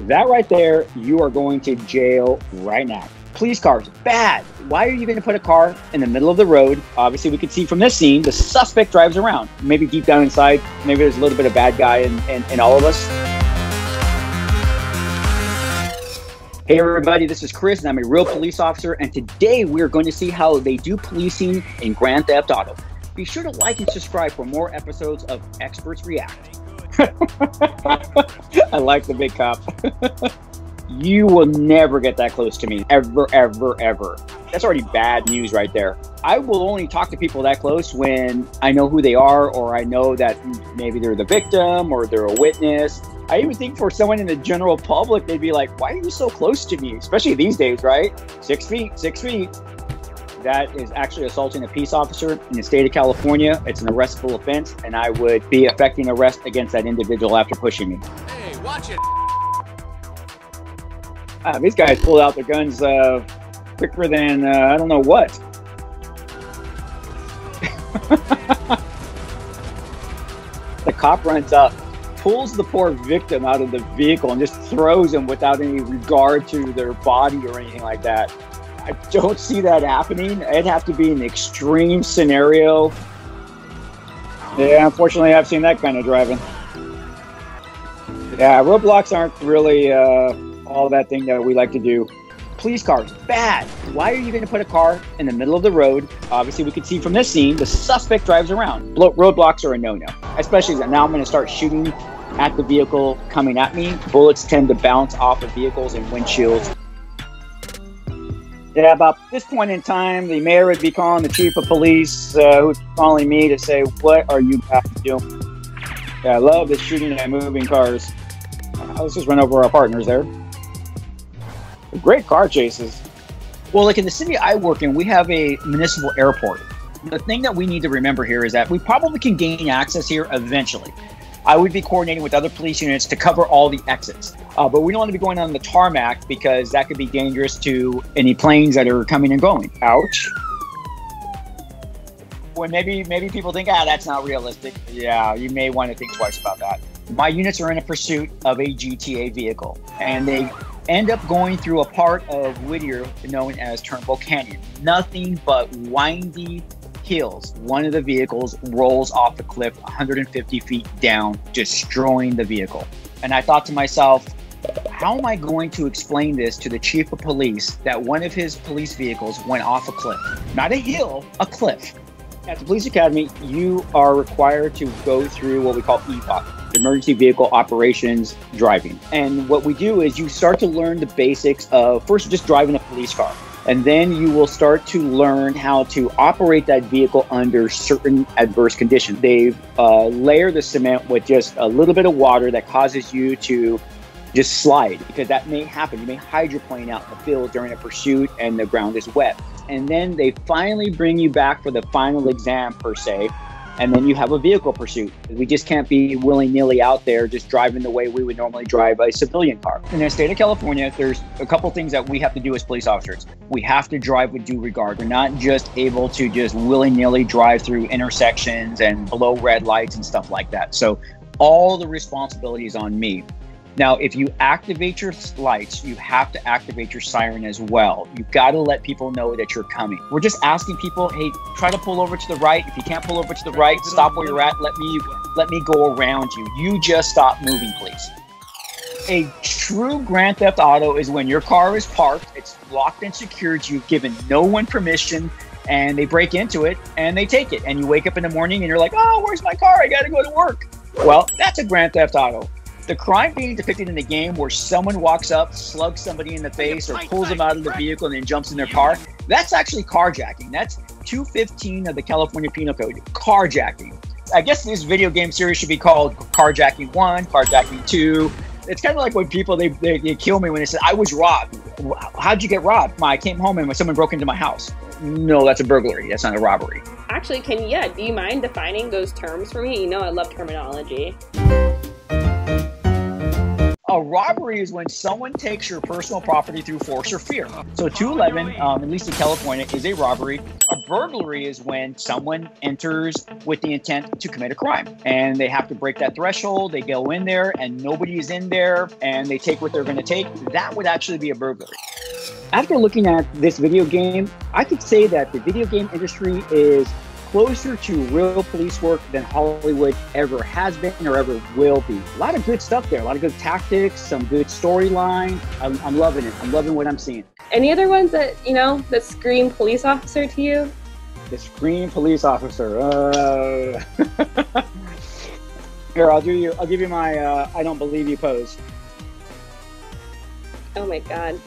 That right there, you are going to jail right now. Police cars, bad. Why are you going to put a car in the middle of the road? Obviously, we could see from this scene, the suspect drives around. Maybe deep down inside, maybe there's a little bit of bad guy in all of us. Hey everybody, this is Chris and I'm a real police officer, and today we're going to see how they do policing in Grand Theft Auto. Be sure to like and subscribe for more episodes of Experts React. I like the big cop. You will never get that close to me, ever, ever, ever. That's already bad news right there. I will only talk to people that close when I know who they are, or I know that maybe they're the victim or they're a witness. I even think for someone in the general public, they'd be like, why are you so close to me? Especially these days, right? 6 feet, 6 feet. That is actually assaulting a peace officer in the state of California. It's an arrestable offense, and I would be effecting arrest against that individual after pushing me. Hey, watch it. These guys pulled out their guns quicker than I don't know what. The cop runs up, pulls the poor victim out of the vehicle and just throws him without any regard to their body or anything like that. I don't see that happening. It'd have to be an extreme scenario. Yeah, unfortunately, I've seen that kind of driving. Yeah, roadblocks aren't really all that thing that we like to do. Police cars, bad. Why are you going to put a car in the middle of the road? Obviously, we could see from this scene, the suspect drives around. Roadblocks are a no-no, especially now I'm going to start shooting at the vehicle coming at me. Bullets tend to bounce off of vehicles and windshields. Yeah, about this point in time, the mayor would be calling the chief of police, who's calling me to say, what are you guys doing? Yeah, I love the shooting at moving cars. Let's just run over our partners there. Great car chases. Well, like in the city I work in, we have a municipal airport. The thing that we need to remember here is that we probably can gain access here eventually. I would be coordinating with other police units to cover all the exits. But we don't want to be going on the tarmac because that could be dangerous to any planes that are coming and going. Ouch. When maybe people think, that's not realistic. Yeah, you may want to think twice about that. My units are in a pursuit of a GTA vehicle, and they end up going through a part of Whittier known as Turnbull Canyon. Nothing but windy hills. One of the vehicles rolls off the cliff 150 feet down, destroying the vehicle. And I thought to myself, how am I going to explain this to the chief of police that one of his police vehicles went off a cliff? Not a hill, a cliff. At the police academy, you are required to go through what we call EVOC, Emergency Vehicle Operations Driving. And what we do is you start to learn the basics of first just driving a police car. And then you will start to learn how to operate that vehicle under certain adverse conditions. They layer the cement with just a little bit of water that causes you to just slide, because that may happen. You may hydroplane out in the field during a pursuit and the ground is wet. And then they finally bring you back for the final exam per se. And then you have a vehicle pursuit. We just can't be willy-nilly out there just driving the way we would normally drive a civilian car. In the state of California, there's a couple things that we have to do as police officers. We have to drive with due regard. We're not just able to just willy-nilly drive through intersections and below red lights and stuff like that. So all the responsibility is on me. Now, if you activate your lights, you have to activate your siren as well. You've got to let people know that you're coming. We're just asking people, hey, try to pull over to the right. If you can't pull over to the right, stop where you're at. Let me go around you. You just stop moving, please. A true Grand Theft Auto is when your car is parked, it's locked and secured, you've given no one permission, and they break into it and they take it. And you wake up in the morning and you're like, oh, where's my car? I got to go to work. Well, that's a Grand Theft Auto. The crime being depicted in the game where someone walks up, slugs somebody in the face, or pulls them out of the vehicle and then jumps in their car, that's actually carjacking. That's 215 of the California Penal Code, carjacking. I guess this video game series should be called Carjacking 1, Carjacking 2. It's kind of like when people, they kill me when they say, I was robbed. How'd you get robbed? I came home and someone broke into my house. No, that's a burglary. That's not a robbery. Actually, do you mind defining those terms for me? You know I love terminology. A robbery is when someone takes your personal property through force or fear. So 211, at least in California, is a robbery. A burglary is when someone enters with the intent to commit a crime. And they have to break that threshold. They go in there and nobody is in there and they take what they're going to take. That would actually be a burglary. After looking at this video game, I could say that the video game industry is closer to real police work than Hollywood ever has been or ever will be. A lot of good stuff there, a lot of good tactics, some good storyline. I'm loving it. I'm loving what I'm seeing. Any other ones that, you know, that scream police officer to you? The scream police officer. Here, I'll give you my I don't believe you pose. Oh my God.